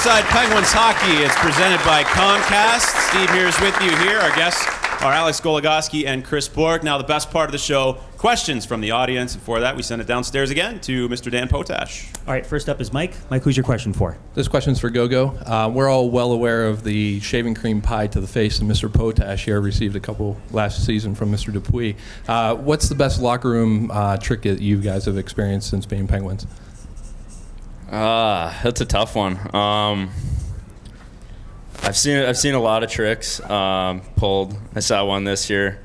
Inside Penguins Hockey. It's presented by Comcast. Steve Mears with you here. Our guests are Alex Goligoski and Chris Bourque. Now the best part of the show, questions from the audience. And for that, we send it downstairs again to Mr. Dan Potash. All right, first up is Mike. Mike, who's your question for? This question's for Gogo. We're all well aware of the shaving cream pie to the face that Mr. Potash here received a couple last season from Mr. Dupuis. What's the best locker room trick that you guys have experienced since being Penguins? That's a tough one. I've seen a lot of tricks pulled. I saw one this year.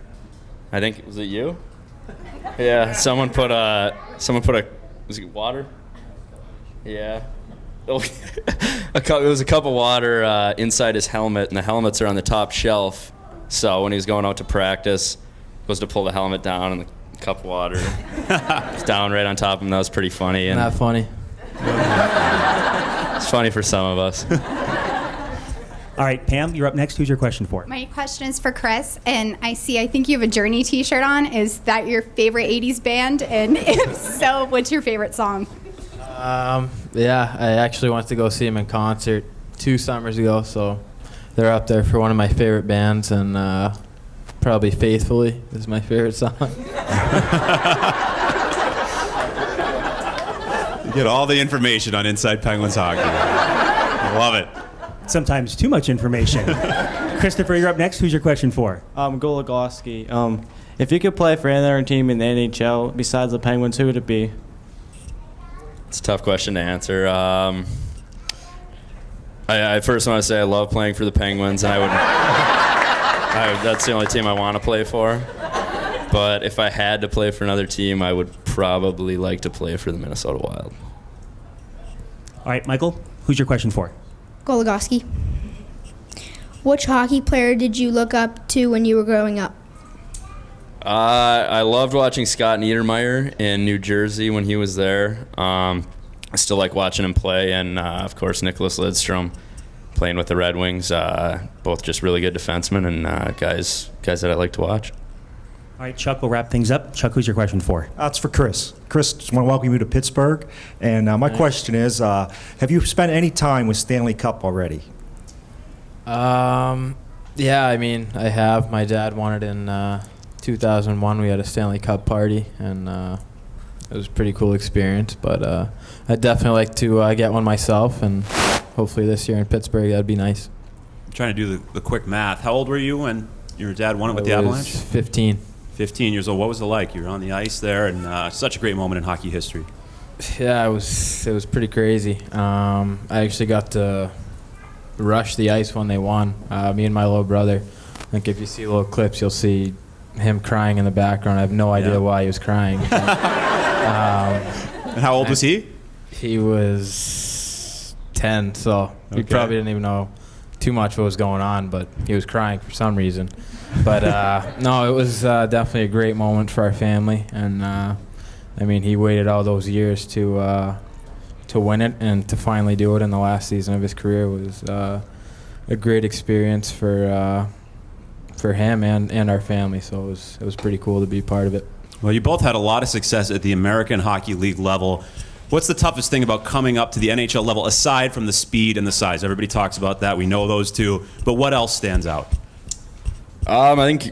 I think, was it you? Yeah, someone put a was it water? Yeah. It was a cup of water inside his helmet, and the helmets are on the top shelf. So when he was going out to practice, goes to pull the helmet down, and the cup of water is down right on top of him. That was pretty funny. Not funny. It's funny for some of us. All right, Pam, you're up next. Who's your question for? My question is for Chris, and I think you have a Journey t-shirt on. Is that your favorite 80s band? And if so, what's your favorite song? Yeah, I actually went to go see them in concert 2 summers ago, so they're up there for one of my favorite bands, and probably Faithfully is my favorite song. You get all the information on Inside Penguins Hockey. I love it. Sometimes too much information. Christopher, you're up next. Who's your question for? Goligoski. If you could play for any other team in the NHL besides the Penguins, who would it be? It's a tough question to answer. I first want to say I love playing for the Penguins, and that's the only team I want to play for. But if I had to play for another team, I would probably like to play for the Minnesota Wild. All right, Michael, who's your question for? Goligoski. Which hockey player did you look up to when you were growing up? I loved watching Scott Niedermayer in New Jersey when he was there. I still like watching him play, and of course Nicholas Lidstrom playing with the Red Wings. Both just really good defensemen and guys that I like to watch. All right, Chuck, we'll wrap things up. Chuck, who's your question for? It's for Chris. Chris, just want to welcome you to Pittsburgh. And my question is, have you spent any time with Stanley Cup already? Yeah, I mean, I have. My dad won it in 2001. We had a Stanley Cup party, and it was a pretty cool experience. But I'd definitely like to get one myself, and hopefully this year in Pittsburgh, that'd be nice. I'm trying to do the quick math. How old were you when your dad won it with the Avalanche? 15. 15 years old. What was it like? You were on the ice there, and such a great moment in hockey history. Yeah, it was pretty crazy. I actually got to rush the ice when they won. Me and my little brother. I think if you see little clips, you'll see him crying in the background. I have no idea why he was crying. And how old was he? He was 10, so he probably didn't even know too much what was going on, but he was crying for some reason. But no, it was definitely a great moment for our family, and I mean, he waited all those years to win it, and to finally do it in the last season of his career was a great experience for him and our family. So it was pretty cool to be part of it. Well, you both had a lot of success at the American Hockey League level. What's the toughest thing about coming up to the NHL level, aside from the speed and the size? Everybody talks about that. We know those two. But what else stands out? I think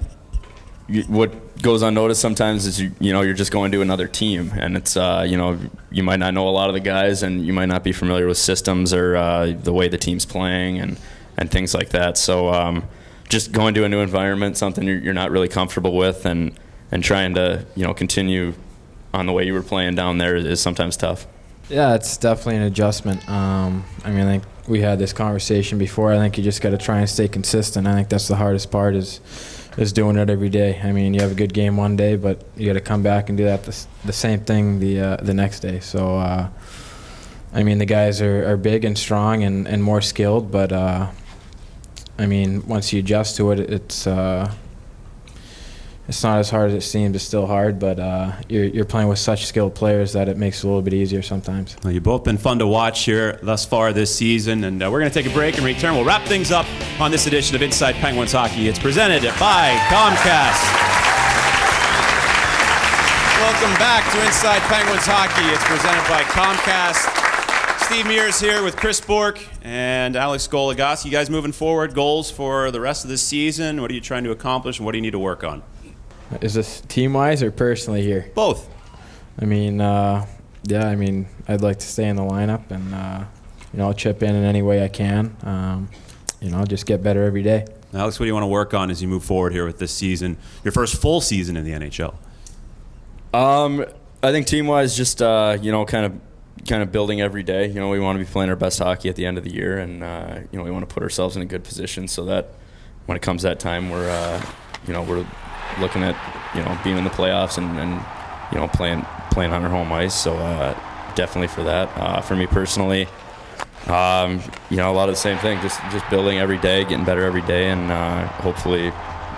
what goes unnoticed sometimes is you're just going to another team, and it's you might not know a lot of the guys, and you might not be familiar with systems or the way the team's playing and things like that. So just going to a new environment, something you're not really comfortable with, and trying to continue on the way you were playing down there is sometimes tough. Yeah, it's definitely an adjustment. I mean, I think we had this conversation before. I think you just got to try and stay consistent. I think that's the hardest part is doing it every day. I mean, you have a good game one day, but you got to come back and do that the same thing the next day. So, I mean, the guys are big and strong and more skilled, but I mean, once you adjust to it, it's not as hard as it seems. It's still hard, but you're playing with such skilled players that it makes it a little bit easier sometimes. Well, you've both been fun to watch here thus far this season, and we're going to take a break and return. We'll wrap things up on this edition of Inside Penguins Hockey. It's presented by Comcast. Welcome back to Inside Penguins Hockey. It's presented by Comcast. Steve Mears here with Chris Bourque and Alex Goligoski. You guys moving forward, goals for the rest of this season? What are you trying to accomplish and what do you need to work on? Is this team-wise or personally here? Both. I mean, I'd like to stay in the lineup and, chip in any way I can. Just get better every day. Alex, what do you want to work on as you move forward here with this season, your first full season in the NHL? I think team-wise, just kind of building every day. We want to be playing our best hockey at the end of the year, and we want to put ourselves in a good position so that when it comes that time, we're looking at being in the playoffs and playing on our home ice. So definitely for that. For me personally, a lot of the same thing. Just building every day, getting better every day, and hopefully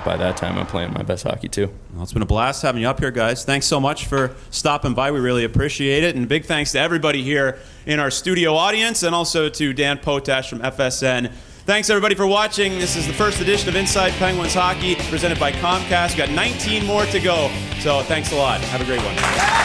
by that time I'm playing my best hockey too. Well, it's been a blast having you up here, guys. Thanks so much for stopping by. We really appreciate it. And big thanks to everybody here in our studio audience and also to Dan Potash from FSN. Thanks, everybody, for watching. This is the first edition of Inside Penguins Hockey presented by Comcast. We've got 19 more to go. So thanks a lot. Have a great one.